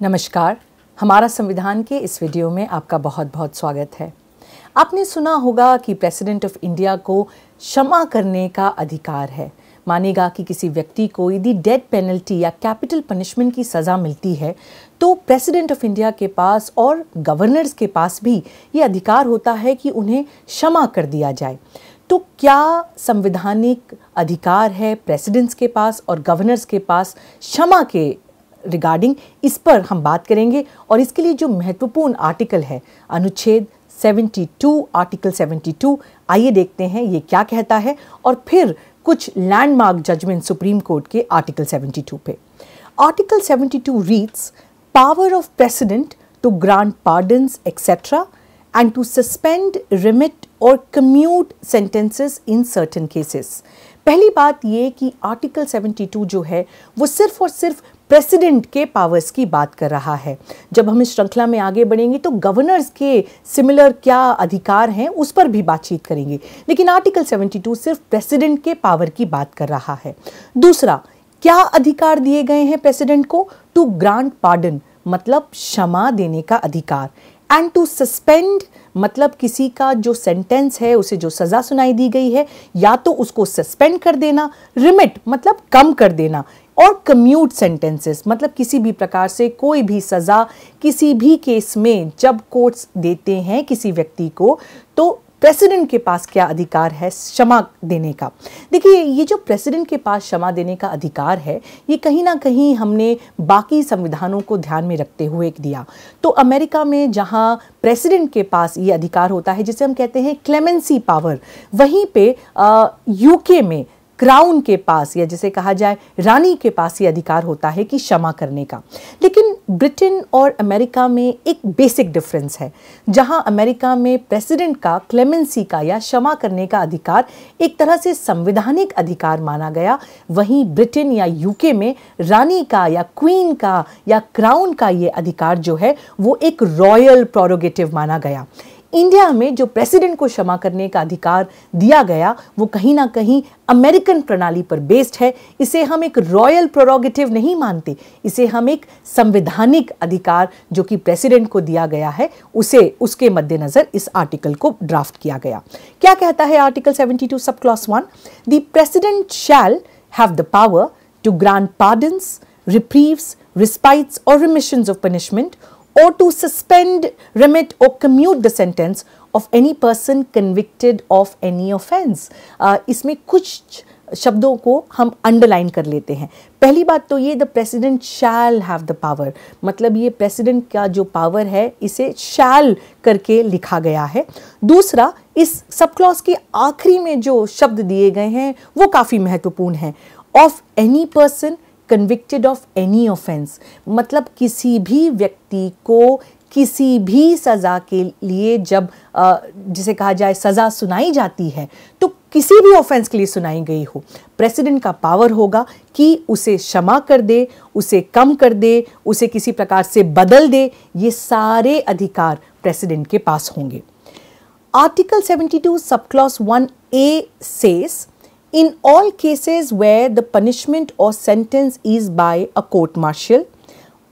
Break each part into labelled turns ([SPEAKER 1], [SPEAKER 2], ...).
[SPEAKER 1] नमस्कार, हमारा संविधान के इस वीडियो में आपका बहुत बहुत स्वागत है। आपने सुना होगा कि प्रेसिडेंट ऑफ इंडिया को क्षमा करने का अधिकार है। मानेगा कि किसी व्यक्ति को यदि डेथ पेनल्टी या कैपिटल पनिशमेंट की सज़ा मिलती है तो प्रेसिडेंट ऑफ इंडिया के पास और गवर्नर्स के पास भी ये अधिकार होता है कि उन्हें क्षमा कर दिया जाए। तो क्या संवैधानिक अधिकार है प्रेसिडेंट्स के पास और गवर्नर्स के पास क्षमा के रिगार्डिंग? इस पर हम बात करेंगे और इसके लिए जो महत्वपूर्ण आर्टिकल है अनुच्छेद 72, आर्टिकल 72, आइए देखते हैं ये क्या कहता है और फिर कुछ लैंडमार्क जजमेंट सुप्रीम कोर्ट के आर्टिकल 72 पे। Article 72 reads power of president to grant pardons etcetera and to suspend, remit or commute sentences in certain cases। पहली बात ये कि आर्टिकल 72 जो है वो सिर्फ और सिर्फ प्रेसिडेंट के पावर्स की बात कर रहा है। जब हम इस श्रृंखला में आगे बढ़ेंगे तो गवर्नर्स के सिमिलर क्या अधिकार हैं उस पर भी बातचीत करेंगे, लेकिन आर्टिकल 72 सिर्फ प्रेसिडेंट के पावर की बात कर रहा है। दूसरा, क्या अधिकार दिए गए हैं प्रेसिडेंट को? टू ग्रांट पार्डन मतलब क्षमा देने का अधिकार, एंड टू सस्पेंड मतलब किसी का जो सेंटेंस है, उसे जो सज़ा सुनाई दी गई है या तो उसको सस्पेंड कर देना, रिमिट मतलब कम कर देना, और कम्यूट सेंटेंसेस मतलब किसी भी प्रकार से कोई भी सज़ा किसी भी केस में जब कोर्ट्स देते हैं किसी व्यक्ति को तो प्रेसिडेंट के पास क्या अधिकार है? क्षमा देने का। देखिए, ये जो प्रेसिडेंट के पास क्षमा देने का अधिकार है ये कहीं ना कहीं हमने बाकी संविधानों को ध्यान में रखते हुए दिया। तो अमेरिका में जहां प्रेसिडेंट के पास ये अधिकार होता है जिसे हम कहते हैं क्लेमेंसी पावर, वहीं पे यूके में क्राउन के पास या जिसे कहा जाए रानी के पास ये अधिकार होता है कि क्षमा करने का। लेकिन ब्रिटेन और अमेरिका में एक बेसिक डिफरेंस है। जहां अमेरिका में प्रेसिडेंट का क्लेमेंसी का या क्षमा करने का अधिकार एक तरह से संवैधानिक अधिकार माना गया, वहीं ब्रिटेन या यूके में रानी का या क्वीन का या क्राउन का ये अधिकार जो है वो एक रॉयल प्रोरोगेटिव माना गया। इंडिया में जो प्रेसिडेंट को क्षमा करने का अधिकार दिया गया वो कहीं ना कहीं अमेरिकन प्रणाली पर बेस्ड है। इसे हम एक रॉयल प्रोरोगेटिव नहीं मानते, इसे हम एक संवैधानिक अधिकार जो कि प्रेसिडेंट को दिया गया है उसके मद्देनजर इस आर्टिकल को ड्राफ्ट किया गया। क्या कहता है article 72 sub clause 1? The president shall have the power to grant pardons, reprieves, respites और remissions of punishment or to suspend, remit or commute the sentence of any person convicted of any offense। इसमें कुछ शब्दों को हम underline कर लेते हैं। पहली बात तो ये the president shall have the power, मतलब ये प्रेसिडेंट का जो पावर है इसे शैल करके लिखा गया है। दूसरा, इस सब क्लॉज के आखिरी में जो शब्द दिए गए हैं वो काफ़ी महत्वपूर्ण हैं। Of any person convicted of any offence मतलब किसी भी व्यक्ति को किसी भी सज़ा के लिए जब जिसे कहा जाए सज़ा सुनाई जाती है तो किसी भी ऑफेंस के लिए सुनाई गई हो, प्रेसिडेंट का पावर होगा कि उसे क्षमा कर दे, उसे कम कर दे, उसे किसी प्रकार से बदल दे। ये सारे अधिकार प्रेसिडेंट के पास होंगे। Article 72 sub clause 1A says in all cases where the punishment or sentence is by a court martial,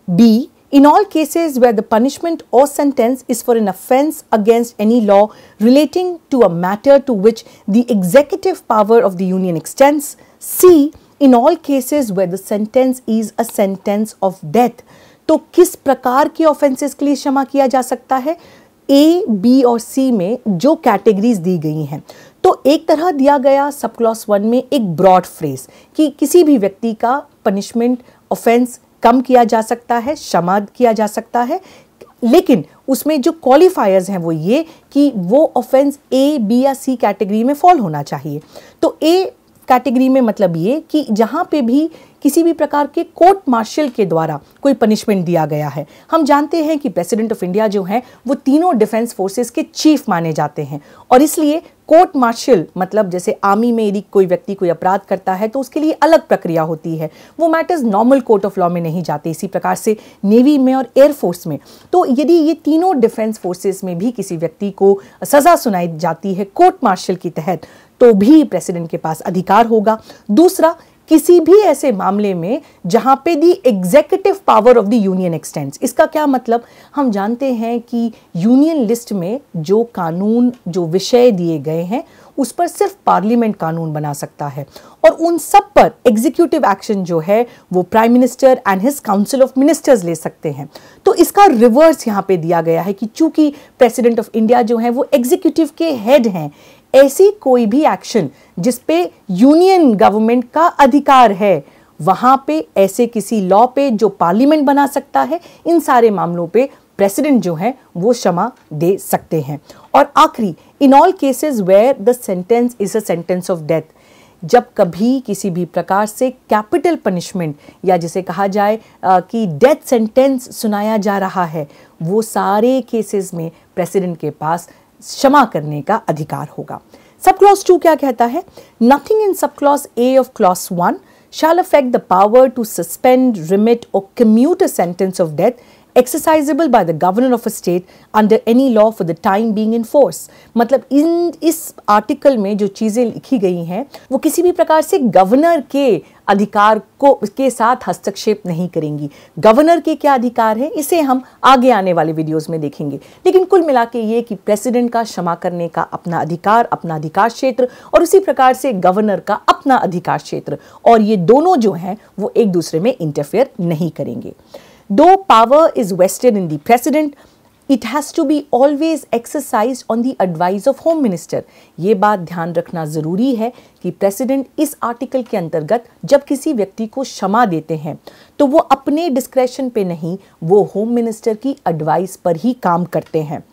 [SPEAKER 1] B, in all cases where the punishment or sentence is for an offense against any law relating to a matter to which the executive power of the union extends, C, in all cases where the sentence is a sentence of death। तो किस प्रकार के offences के लिए क्षमा किया जा सकता है? A, B और C में जो कैटेगरीज दी गई हैं, तो एक तरह दिया गया सब क्लॉज 1 में एक ब्रॉड फ्रेज कि किसी भी व्यक्ति का पनिशमेंट ऑफेंस कम किया जा सकता है, क्षमा किया जा सकता है, लेकिन उसमें जो क्वालिफायर्स हैं वो ये कि वो ऑफेंस A, B या C कैटेगरी में फॉल होना चाहिए। तो A कैटेगरी में मतलब ये कि जहाँ पे भी किसी भी प्रकार के कोर्ट मार्शल के द्वारा कोई पनिशमेंट दिया गया है। हम जानते हैं कि प्रेसिडेंट ऑफ इंडिया जो हैं वो तीनों डिफेंस फोर्सेस के चीफ माने जाते हैं और इसलिए कोर्ट मार्शल मतलब जैसे आर्मी में यदि कोई व्यक्ति कोई अपराध करता है तो उसके लिए अलग प्रक्रिया होती है, वो matters normal court of law में नहीं जाते। इसी प्रकार से नेवी में और एयरफोर्स में, तो यदि ये तीनों डिफेंस फोर्सेस में भी किसी व्यक्ति को सज़ा सुनाई जाती है कोर्ट मार्शल के तहत तो भी प्रेसिडेंट के पास अधिकार होगा। दूसरा, किसी भी ऐसे मामले में जहां पे दी executive power of the union x tends. इसका क्या मतलब, हम जानते हैं कि यूनियन लिस्ट में जो कानून, जो विषय दिए गए हैं उस पर सिर्फ पार्लियामेंट कानून बना सकता है और उन सब पर एग्जीक्यूटिव एक्शन जो है वो prime minister and his council of ministers ले सकते हैं। तो इसका रिवर्स यहाँ पे दिया गया है कि चूंकि प्रेसिडेंट ऑफ इंडिया जो है वो एग्जीक्यूटिव के हेड हैं, ऐसी कोई भी एक्शन जिस पे यूनियन गवर्नमेंट का अधिकार है, वहां पे ऐसे किसी लॉ पे जो पार्लियामेंट बना सकता है, इन सारे मामलों पे प्रेसिडेंट जो है वो क्षमा दे सकते हैं। और आखिरी, in all cases where the sentence is a sentence of death, जब कभी किसी भी प्रकार से कैपिटल पनिशमेंट या जिसे कहा जाए कि डेथ सेंटेंस सुनाया जा रहा है, वो सारे केसेस में प्रेसिडेंट के पास क्षमा करने का अधिकार होगा। सब क्लॉज 2 क्या कहता है? Nothing in sub clause A of clause 1 shall affect the power to suspend, remit or commute a sentence of death exercisable by the governor of a state under any law for the time being in force। मतलब इस article में जो चीज़ें लिखी गई हैं वो किसी भी प्रकार से गवर्नर के अधिकार को के साथ हस्तक्षेप नहीं करेंगी। गवर्नर के क्या अधिकार है इसे हम आगे आने वाले वीडियोस में देखेंगे, लेकिन कुल मिला के ये कि प्रेसिडेंट का क्षमा करने का अपना अधिकार क्षेत्र और उसी प्रकार से गवर्नर का अपना अधिकार क्षेत्र, और ये दोनों जो हैं वो एक दूसरे में इंटरफेयर नहीं करेंगे। Though power is vested in the president, it has to be always exercised on the advice of Home Minister। ये बात ध्यान रखना जरूरी है कि प्रेसिडेंट इस आर्टिकल के अंतर्गत जब किसी व्यक्ति को क्षमा देते हैं तो वो अपने डिस्क्रेशन पे नहीं, वो होम मिनिस्टर की एडवाइस पर ही काम करते हैं।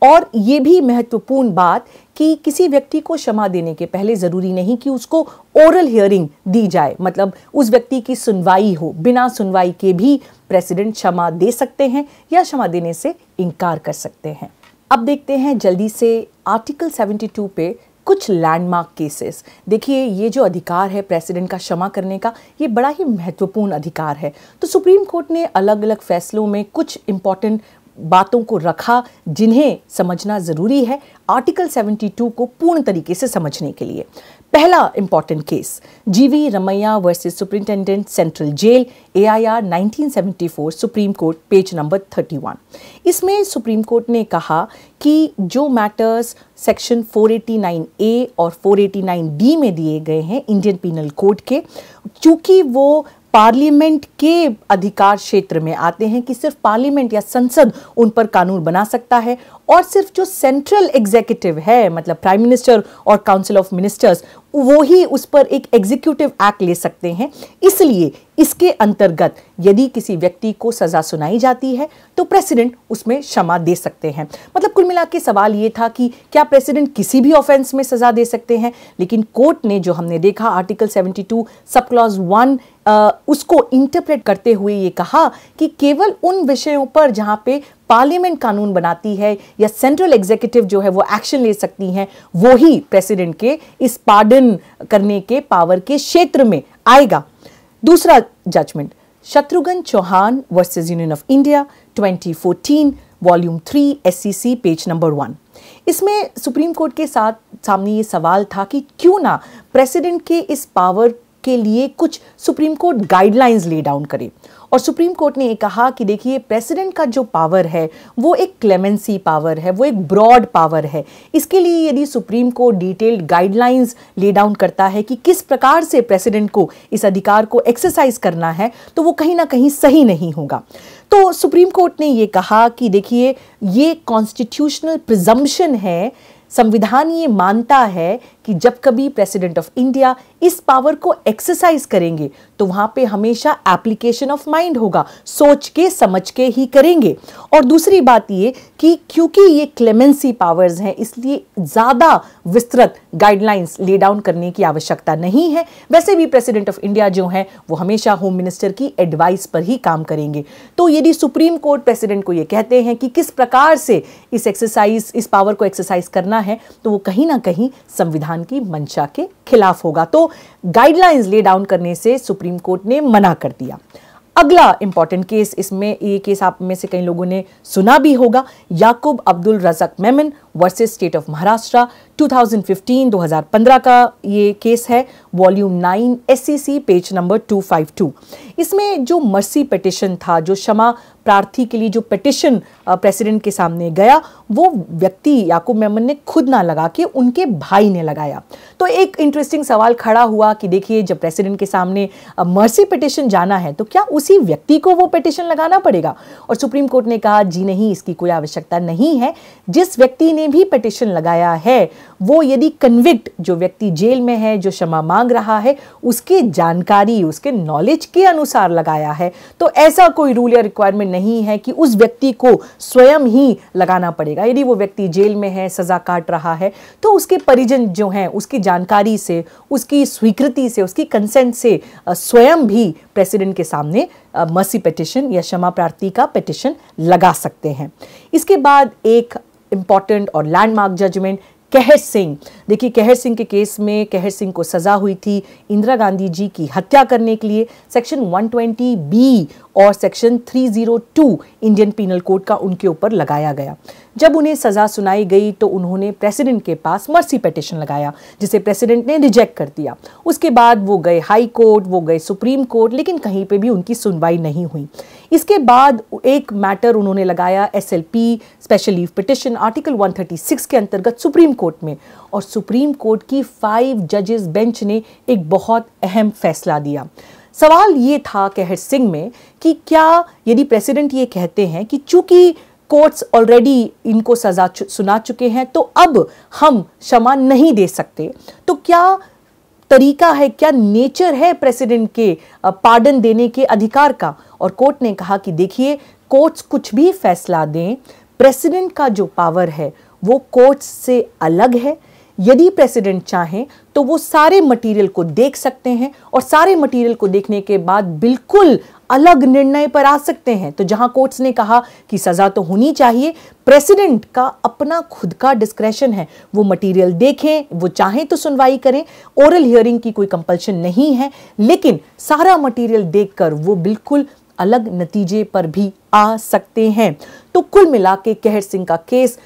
[SPEAKER 1] और ये भी महत्वपूर्ण बात कि किसी व्यक्ति को क्षमा देने के पहले ज़रूरी नहीं कि उसको ओरल हियरिंग दी जाए, मतलब उस व्यक्ति की सुनवाई हो। बिना सुनवाई के भी प्रेसिडेंट क्षमा दे सकते हैं या क्षमा देने से इनकार कर सकते हैं। अब देखते हैं जल्दी से आर्टिकल 72 पे कुछ लैंडमार्क केसेस। देखिए, ये जो अधिकार है प्रेसिडेंट का क्षमा करने का, ये बड़ा ही महत्वपूर्ण अधिकार है। तो सुप्रीम कोर्ट ने अलग अलग फैसलों में कुछ इंपॉर्टेंट बातों को रखा जिन्हें समझना ज़रूरी है आर्टिकल 72 को पूर्ण तरीके से समझने के लिए। पहला important case, GV Ramaiah versus superintendent central jail, AIR 1974, supreme court, page number 31। इसमें सुप्रीम कोर्ट ने कहा कि जो मैटर्स सेक्शन 489A और 489D में दिए गए हैं इंडियन पीनल कोड के, चूंकि वो पार्लियामेंट के अधिकार क्षेत्र में आते हैं कि सिर्फ पार्लियामेंट या संसद उन पर कानून बना सकता है और सिर्फ जो सेंट्रल एग्जीक्यूटिव है, मतलब प्राइम मिनिस्टर और काउंसिल ऑफ मिनिस्टर्स, वो ही उस पर एक एग्जीक्यूटिव एक्ट ले सकते हैं। इसलिए इसके अंतर्गत यदि किसी व्यक्ति को सजा सुनाई जाती है तो प्रेसिडेंट उसमें क्षमा दे सकते हैं। मतलब कुल मिला के सवाल ये था कि क्या प्रेसिडेंट किसी भी ऑफेंस में सजा दे सकते हैं, लेकिन कोर्ट ने जो हमने देखा आर्टिकल 72 सब क्लॉज 1 उसको इंटरप्रेट करते हुए ये कहा कि केवल उन विषयों पर जहां पे पार्लियामेंट कानून बनाती है या सेंट्रल एग्जीक्यूटिव जो है वो एक्शन ले सकती हैं, वो ही प्रेसिडेंट के इस पार्डन करने के पावर के क्षेत्र में आएगा। दूसरा judgement, Shatrughan Chauhan versus union of India 2014, volume 3, SCC, page number 1। इसमें सुप्रीम कोर्ट के सामने ये सवाल था कि क्यों ना प्रेसिडेंट के इस पावर के लिए कुछ supreme court guidelines lay down करे। और सुप्रीम कोर्ट ने ये कहा कि देखिए, प्रेसिडेंट का जो पावर है वो एक क्लेमेंसी पावर है, वो एक ब्रॉड पावर है। इसके लिए यदि supreme court detailed guidelines lay down करता है कि किस प्रकार से प्रेसिडेंट को इस अधिकार को एक्सरसाइज करना है, तो वो कहीं ना कहीं सही नहीं होगा। तो सुप्रीम कोर्ट ने ये कहा कि देखिए, ये कॉन्स्टिट्यूशनल प्रिजम्पशन है, संविधान ये मानता है कि जब कभी प्रेसिडेंट ऑफ इंडिया इस पावर को एक्सरसाइज करेंगे तो वहां पे हमेशा एप्लीकेशन ऑफ माइंड होगा, सोच के समझ के ही करेंगे। और दूसरी बात ये कि क्योंकि ये क्लेमेंसी पावर्स हैं, इसलिए ज्यादा विस्तृत गाइडलाइंस ले डाउन करने की आवश्यकता नहीं है। वैसे भी प्रेसिडेंट ऑफ इंडिया जो है वो हमेशा होम मिनिस्टर की एडवाइस पर ही काम करेंगे। तो यदि सुप्रीम कोर्ट प्रेसिडेंट को ये कहते हैं कि किस प्रकार से इस पावर को एक्सरसाइज करना है, तो वो कहीं ना कहीं संविधान की मंशा के खिलाफ होगा। तो गाइडलाइंस ले डाउन करने से सुप्रीम कोर्ट ने मना कर दिया। अगला इंपॉर्टेंट केस, इसमें ये केस आप में से कई लोगों ने सुना भी होगा, Yakub Abdul Razak Memon versus state of Maharashtra 2015 का ये केस है, वॉल्यूम 9 SCC पेज नंबर 252। इसमें जो मर्सी पिटिशन था, जो क्षमा प्रार्थी के लिए जो पिटिशन प्रेसिडेंट के सामने गया, वो व्यक्ति याकूब मेमन ने खुद ना लगा के उनके भाई ने लगाया। तो एक इंटरेस्टिंग सवाल खड़ा हुआ कि देखिए, जब प्रेसिडेंट के सामने मर्सी पिटिशन जाना है तो क्या उसी व्यक्ति को वो पिटिशन लगाना पड़ेगा? और सुप्रीम कोर्ट ने कहा जी नहीं, इसकी कोई आवश्यकता नहीं है। जिस व्यक्ति ने भी पिटिशन लगाया है वो यदि कन्विक्ट, जो व्यक्ति जेल में है, जो क्षमा मांग रहा है, उसके जानकारी, उसके नॉलेज के अनुसार लगाया है, तो ऐसा कोई रूल या रिक्वायरमेंट नहीं है कि उस व्यक्ति को स्वयं ही लगाना पड़ेगा। यदि वो व्यक्ति जेल में है, सजा काट रहा है, तो उसके परिजन जो हैं, उसकी जानकारी से, उसकी स्वीकृति से, उसकी कंसेंट से स्वयं भी प्रेसिडेंट के सामने मर्सी पिटिशन या क्षमा प्रार्थी का पिटिशन लगा सकते हैं। इसके बाद एक इंपॉर्टेंट और लैंडमार्क जजमेंट, कहर सिंह। देखिए, कहर सिंह के केस में कहर सिंह को सजा हुई थी इंदिरा गांधी जी की हत्या करने के लिए। सेक्शन 120B और सेक्शन 302 इंडियन पीनल कोड का उनके ऊपर लगाया गया। जब उन्हें सजा सुनाई गई तो उन्होंने प्रेसिडेंट के पास मर्सी पिटिशन लगाया, जिसे प्रेसिडेंट ने रिजेक्ट कर दिया। उसके बाद वो गए हाई कोर्ट, वो गए सुप्रीम कोर्ट, लेकिन कहीं पे भी उनकी सुनवाई नहीं हुई। इसके बाद एक मैटर उन्होंने लगाया SLP special leave petition article 136 के अंतर्गत सुप्रीम कोर्ट में, और सुप्रीम कोर्ट की 5 जजेस बेंच ने एक बहुत अहम फैसला दिया। सवाल ये था कहर सिंह में कि क्या यदि प्रेसिडेंट ये कहते हैं कि चूंकि कोर्ट्स ऑलरेडी इनको सजा सुना चुके हैं तो अब हम क्षमा नहीं दे सकते, तो क्या तरीका है, क्या नेचर है प्रेसिडेंट के पार्डन देने के अधिकार का? और कोर्ट ने कहा कि देखिए, कोर्ट्स कुछ भी फैसला दें, प्रेसिडेंट का जो पावर है वो कोर्ट्स से अलग है। यदि प्रेसिडेंट चाहें तो वो सारे मटेरियल को देख सकते हैं और सारे मटेरियल को देखने के बाद बिल्कुल अलग निर्णय पर आ सकते हैं। तो जहां कोर्ट्स ने कहा कि सजा तो होनी चाहिए, प्रेसिडेंट का अपना खुद का डिस्क्रेशन है, वो मटेरियल देखें, वो चाहें तो सुनवाई करें, ओरल हियरिंग की कोई कंपल्शन नहीं है, लेकिन सारा मटेरियल देखकर वो बिल्कुल अलग नतीजे पर भी आ सकते हैं। तो कुल मिला के कहर सिंह का केस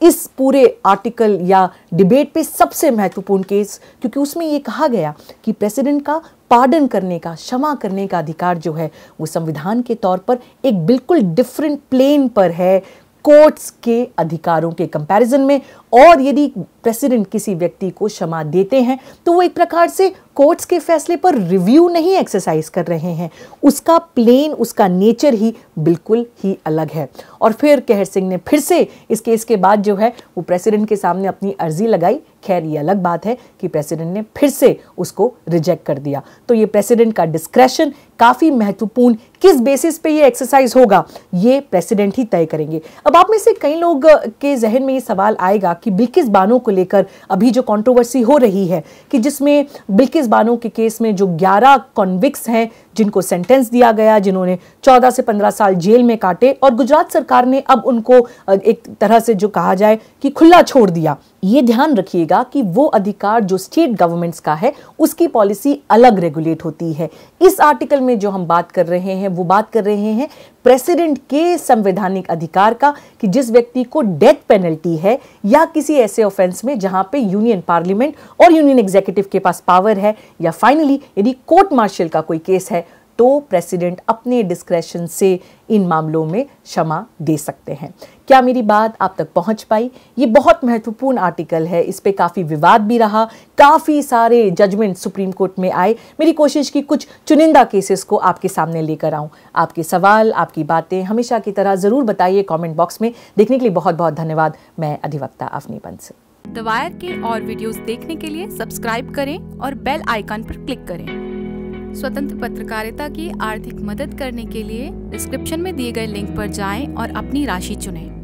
[SPEAKER 1] इस पूरे आर्टिकल या डिबेट पे सबसे महत्वपूर्ण केस, क्योंकि उसमें यह कहा गया कि प्रेसिडेंट का पार्डन करने का, क्षमा करने का अधिकार जो है वो संविधान के तौर पर एक बिल्कुल डिफरेंट प्लेन पर है कोर्ट्स के अधिकारों के कंपैरिजन में। और यदि प्रेसिडेंट किसी व्यक्ति को क्षमा देते हैं तो वो एक प्रकार से कोर्ट्स के फैसले पर रिव्यू नहीं एक्सरसाइज कर रहे हैं, उसका प्लेन, उसका नेचर ही बिल्कुल ही अलग है। और फिर कहर सिंह ने फिर से इस केस के बाद जो है वो प्रेसिडेंट के सामने अपनी अर्जी लगाई। खैर, ये अलग बात है कि प्रेसिडेंट ने फिर से उसको रिजेक्ट कर दिया। तो ये प्रेसिडेंट का डिस्क्रेशन काफी महत्वपूर्ण, किस बेसिस पे ये एक्सरसाइज होगा ये प्रेसिडेंट ही तय करेंगे। अब आप में से कई लोग के जहन में ये सवाल आएगा कि बिल्किस बानो को लेकर अभी जो कंट्रोवर्सी हो रही है, कि जिसमें बिल्किस बानो के केस में जो 11 कॉन्विक्ट्स हैं जिनको सेंटेंस दिया गया, जिन्होंने 14 से 15 साल जेल में काटे, और गुजरात सरकार ने अब उनको एक तरह से जो कहा जाए कि खुला छोड़ दिया। ये ध्यान रखिएगा कि वो अधिकार जो स्टेट गवर्नमेंट्स का है उसकी पॉलिसी अलग रेगुलेट होती है। इस आर्टिकल में जो हम बात कर रहे हैं वो बात कर रहे हैं प्रेसिडेंट के संवैधानिक अधिकार का, कि जिस व्यक्ति को डेथ पेनल्टी है या किसी ऐसे ऑफेंस में जहां पे यूनियन पार्लियामेंट और यूनियन एग्जीक्यूटिव के पास पावर है, या फाइनली यदि कोर्ट मार्शल का कोई केस है, तो प्रेसिडेंट अपने डिस्क्रेशन से इन मामलों में क्षमा दे सकते हैं। क्या मेरी बात आप तक पहुंच पाई? ये बहुत महत्वपूर्ण आर्टिकल है, इस पे काफ़ी विवाद भी रहा, काफ़ी सारे जजमेंट सुप्रीम कोर्ट में आए। मेरी कोशिश की कुछ चुनिंदा केसेस को आपके सामने लेकर आऊं। आपके सवाल, आपकी बातें हमेशा की तरह ज़रूर बताइए कमेंट बॉक्स में। देखने के लिए बहुत बहुत धन्यवाद। मैं अधिवक्ता अवनी बंसल।
[SPEAKER 2] द वायर के और वीडियोस देखने के लिए सब्सक्राइब करें और बेल आइकन पर क्लिक करें। स्वतंत्र पत्रकारिता की आर्थिक मदद करने के लिए डिस्क्रिप्शन में दिए गए लिंक पर जाएं और अपनी राशि चुनें।